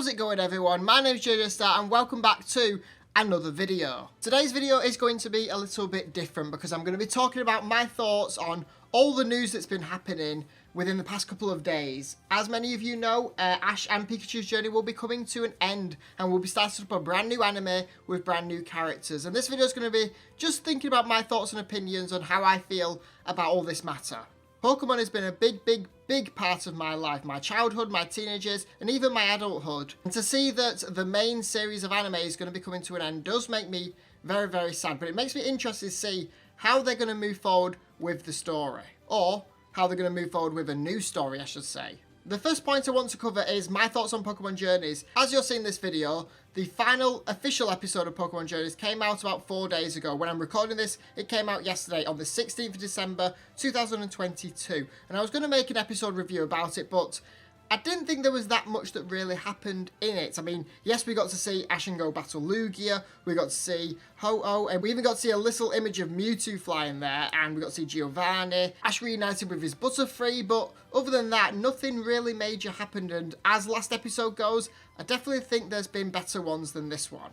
How's it going, everyone? My name is JJ and welcome back to another video. Today's video is going to be a little bit different because I'm going to be talking about my thoughts on all the news that's been happening within the past couple of days. As many of you know, Ash and Pikachu's journey will be coming to an end and we'll be starting up a brand new anime with brand new characters. And this video is going to be just thinking about my thoughts and opinions on how I feel about all this matter. Pokemon has been a big part of my life, my childhood, my teenagers, and even my adulthood. And to see that the main series of anime is going to be coming to an end does make me very sad. But it makes me interested to see how they're going to move forward with the story. Or how they're going to move forward with a new story, I should say. The first point I want to cover is my thoughts on Pokemon Journeys. As you're seeing this video, the final official episode of Pokemon Journeys came out about 4 days ago. When I'm recording this, it came out yesterday on the 16th of December 2022. And I was going to make an episode review about it, but I didn't think there was that much that really happened in it. I mean, yes, we got to see Ash and Go battle Lugia, we got to see Ho-Oh, and we even got to see a little image of Mewtwo flying there, and we got to see Giovanni. Ash reunited with his Butterfree, but other than that, nothing really major happened, and as last episode goes, I definitely think there's been better ones than this one.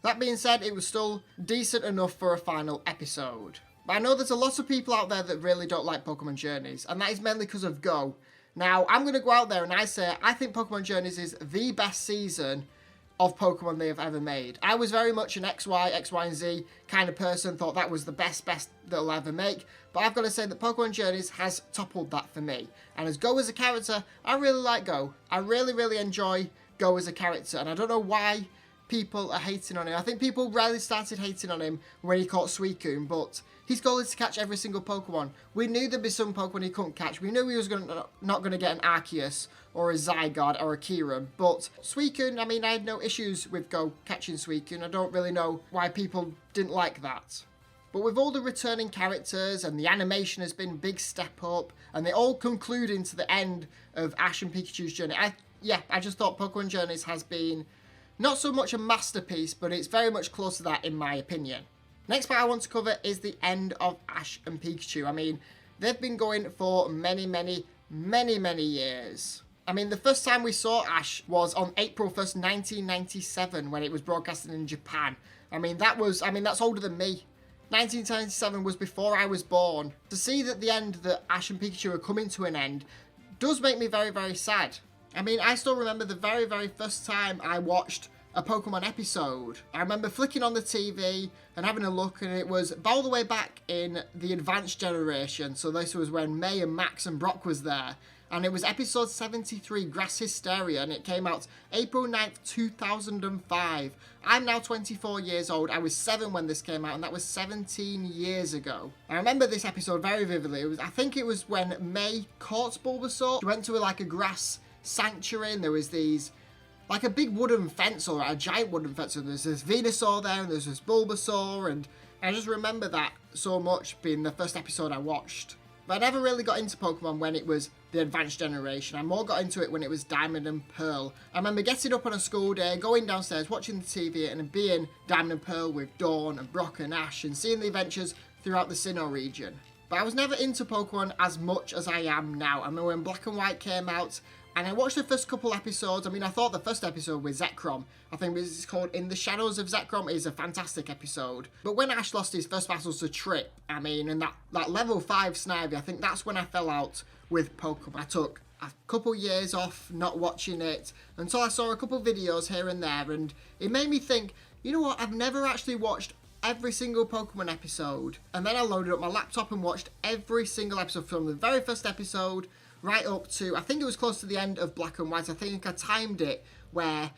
That being said, it was still decent enough for a final episode. But I know there's a lot of people out there that really don't like Pokemon Journeys, and that is mainly because of Go. Now, I'm going to go out there and I say I think Pokemon Journeys is the best season of Pokemon they have ever made. I was very much an XY and Z kind of person, thought that was the best they'll ever make. But I've got to say that Pokemon Journeys has toppled that for me. And as Go as a character, I really like Go. I really enjoy Go as a character. And I don't know why people are hating on him. I think people really started hating on him when he caught Suicune, but his goal is to catch every single Pokemon. We knew there'd be some Pokemon he couldn't catch. We knew he was not going to get an Arceus or a Zygarde or a Kyurem. But Suicune, I mean, I had no issues with Go catching Suicune. I don't really know why people didn't like that. But with all the returning characters and the animation has been big step up and they all conclude into the end of Ash and Pikachu's journey, I just thought Pokemon Journeys has been not so much a masterpiece, but it's very much close to that in my opinion. Next part I want to cover is the end of Ash and Pikachu. I mean, they've been going for many years. I mean, the first time we saw Ash was on April 1st, 1997, when it was broadcasted in Japan. I mean, that's older than me. 1997 was before I was born. To see that the end that Ash and Pikachu are coming to an end does make me very sad. I mean, I still remember the very first time I watched a Pokemon episode. I remember flicking on the TV and having a look, and it was all the way back in the advanced generation. So this was when May and Max and Brock was there. And it was episode 73, Grass Hysteria, and it came out April 9th, 2005. I'm now 24 years old. I was 7 when this came out, and that was 17 years ago. I remember this episode very vividly. I think it was when May caught Bulbasaur. She went to like a grass sanctuary, and there was these like a big wooden fence or a giant wooden fence, and there's this Venusaur there and there's this Bulbasaur, and I just remember that so much being the first episode I watched. But I never really got into Pokemon when it was the advanced generation. I more got into it when it was Diamond and Pearl. I remember getting up on a school day, going downstairs, watching the TV and being Diamond and Pearl with Dawn and Brock and Ash and seeing the adventures throughout the Sinnoh region. But I was never into Pokemon as much as I am now. I remember when Black and White came out, and I watched the first couple episodes. I mean, I thought the first episode with Zekrom, I think it's called In the Shadows of Zekrom, is a fantastic episode. But when Ash lost his first battles to Trip, I mean, and that level 5 Snivy, I think that's when I fell out with Pokemon. I took a couple years off not watching it until I saw a couple videos here and there, and it made me think, you know what, I've never actually watched every single Pokemon episode. And then I loaded up my laptop and watched every single episode from the very first episode right up to, I think it was close to the end of Black and White. I think I timed it where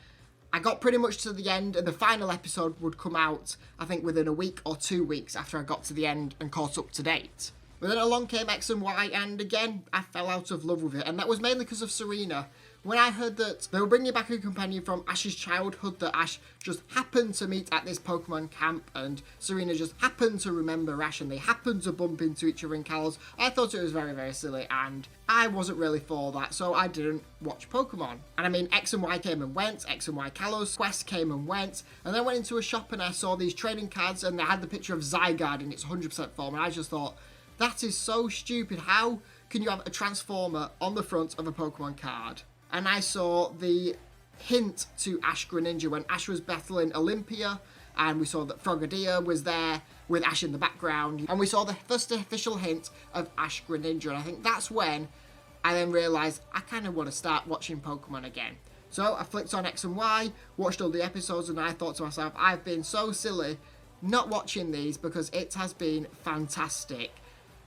I got pretty much to the end and the final episode would come out, I think within a week or 2 weeks after I got to the end and caught up to date. But then along came X and Y, and again, I fell out of love with it. And that was mainly because of Serena. When I heard that they were bringing back a companion from Ash's childhood that Ash just happened to meet at this Pokemon camp, and Serena just happened to remember Ash, and they happened to bump into each other in Kalos, I thought it was very silly, and I wasn't really for that, so I didn't watch Pokemon. And I mean, X and Y came and went, X and Y Kalos Quest came and went, and then I went into a shop and I saw these trading cards, and they had the picture of Zygarde in its 100% form, and I just thought, that is so stupid. How can you have a Transformer on the front of a Pokemon card? And I saw the hint to Ash Greninja when Ash was battling Olympia, and we saw that Frogadier was there with Ash in the background, and we saw the first official hint of Ash Greninja, and I think that's when I then realised I kind of want to start watching Pokemon again. So I flicked on X and Y, watched all the episodes, and I thought to myself, I've been so silly not watching these because it has been fantastic.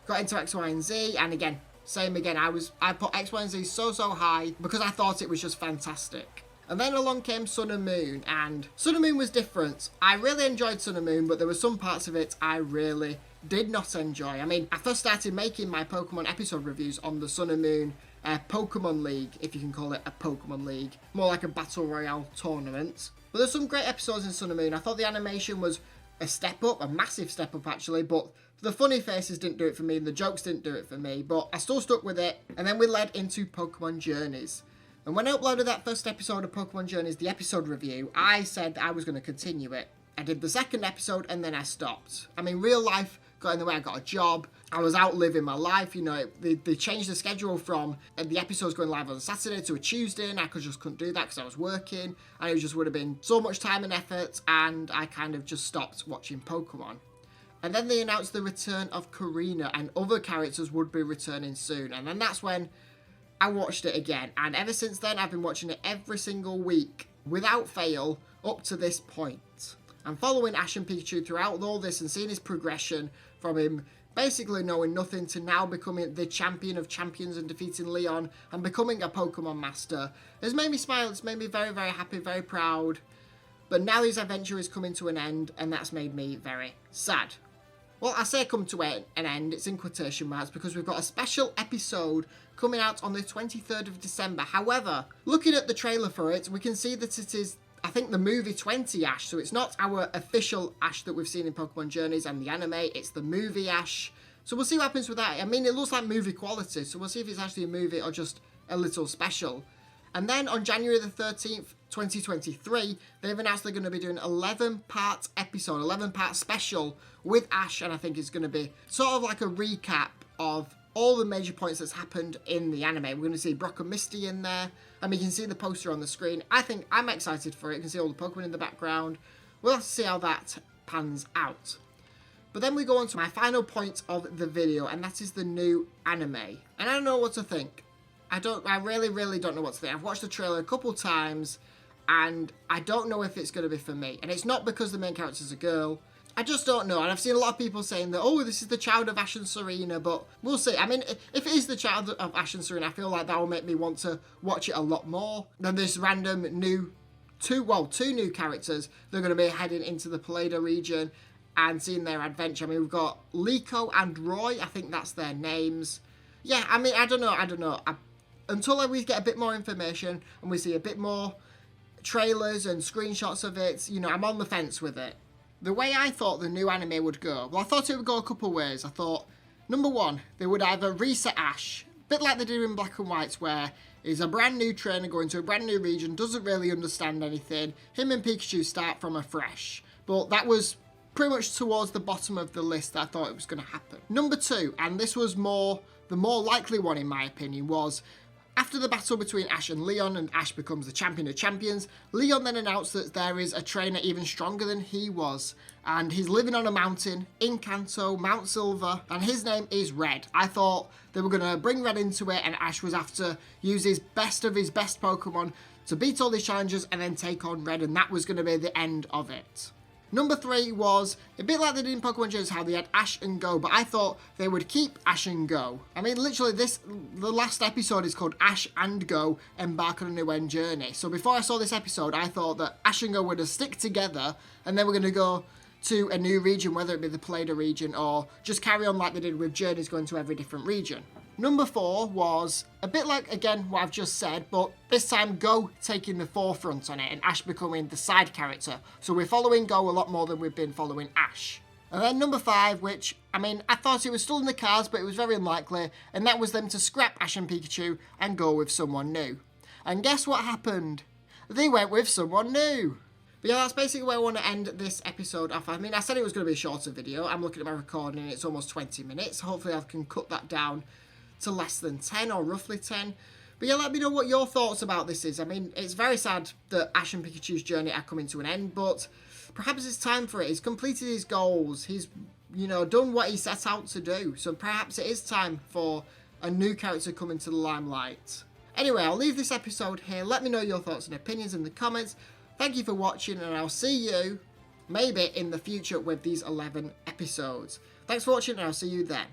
Got into X, Y, and Z, and again, same again, I put X, Y, and Z so high because I thought it was just fantastic. And then along came Sun and Moon, and Sun and Moon was different. I really enjoyed Sun and Moon, but there were some parts of it I really did not enjoy. I mean, I first started making my Pokemon episode reviews on the Sun and Moon Pokemon League, if you can call it a Pokemon League. More like a Battle Royale tournament. But there's some great episodes in Sun and Moon. I thought the animation was a step up, a massive step up actually, but the funny faces didn't do it for me, and the jokes didn't do it for me, but I still stuck with it. And then we led into Pokemon Journeys. And when I uploaded that first episode of Pokemon Journeys, the episode review, I said I was going to continue it. I did the second episode and then I stopped. I mean, real life got in the way. I got a job. I was out living my life. You know, they changed the schedule from the episodes going live on a Saturday to a Tuesday, and I just couldn't do that because I was working. And it just would have been so much time and effort, and I kind of just stopped watching Pokemon. And then they announced the return of Karina, and other characters would be returning soon. And then that's when I watched it again, and ever since then I've been watching it every single week without fail up to this point. I'm following Ash and Pikachu throughout all this and seeing his progression from him basically knowing nothing to now becoming the champion of champions and defeating Leon and becoming a Pokemon master. It's made me smile, it's made me very, very happy, very proud. But now his adventure is coming to an end, and that's made me very sad. Well, I say come to an end, it's in quotation marks, because we've got a special episode coming out on the 23rd of December. However, looking at the trailer for it, we can see that it is, I think, the movie 20 Ash. So it's not our official Ash that we've seen in Pokemon Journeys and the anime, it's the movie Ash. So we'll see what happens with that. I mean, it looks like movie quality, so we'll see if it's actually a movie or just a little special. And then on January the 13th, 2023, they've announced they're going to be doing 11-part episode, 11-part special with Ash, and I think it's going to be sort of like a recap of all the major points that's happened in the anime. We're going to see Brock and Misty in there, and we can see the poster on the screen. I think I'm excited for it. You can see all the Pokemon in the background. We'll have to see how that pans out. But then we go on to my final point of the video, and that is the new anime. And I don't know what to think. I really don't know what to think. I've watched the trailer a couple times, and I don't know if it's going to be for me. And it's not because the main character's a girl. I just don't know. And I've seen a lot of people saying that, oh, this is the child of Ash and Serena, but we'll see. I mean, if it is the child of Ash and Serena, I feel like that will make me want to watch it a lot more than this random two new characters. They're going to be heading into the Palada region and seeing their adventure. I mean, we've got Liko and Roy. I think that's their names. Yeah, I mean, I don't know. Until we get a bit more information and we see a bit more trailers and screenshots of it, you know, I'm on the fence with it. The way I thought the new anime would go, well, I thought it would go a couple ways. I thought, number one, they would either reset Ash, a bit like they do in Black and White, where he's a brand new trainer going to a brand new region, doesn't really understand anything. Him and Pikachu start from afresh. But that was pretty much towards the bottom of the list that I thought it was going to happen. Number two, and this was the more likely one in my opinion, was after the battle between Ash and Leon, and Ash becomes the champion of champions, Leon then announced that there is a trainer even stronger than he was, and he's living on a mountain in Kanto, Mount Silver, and his name is Red. I thought they were going to bring Red into it, and Ash was after use his best of his best Pokemon to beat all these challenges and then take on Red, and that was going to be the end of it. Number three was a bit like they did in Pokemon Journeys, how they had Ash and Go, but I thought they would keep Ash and Go. I mean, literally, the last episode is called Ash and Go Embark on a New End Journey. So before I saw this episode, I thought that Ash and Go would stick together, and then we're going to go to a new region, whether it be the Palada region or just carry on like they did with Journeys going to every different region. Number four was a bit like, again, what I've just said, but this time Go taking the forefront on it and Ash becoming the side character. So we're following Go a lot more than we've been following Ash. And then number five, which, I mean, I thought it was still in the cards, but it was very unlikely, and that was them to scrap Ash and Pikachu and go with someone new. And guess what happened? They went with someone new. But yeah, that's basically where I want to end this episode off. I mean, I said it was going to be a shorter video. I'm looking at my recording and it's almost 20 minutes. Hopefully I can cut that down to less than 10 or roughly 10. But yeah, let me know what your thoughts about this is. I mean, it's very sad that Ash and Pikachu's journey are coming to an end, but perhaps it's time for it. He's completed his goals. He's, done what he set out to do. So perhaps it is time for a new character coming to the limelight. Anyway, I'll leave this episode here. Let me know your thoughts and opinions in the comments. Thank you for watching, and I'll see you maybe in the future with these 11 episodes. Thanks for watching, and I'll see you then.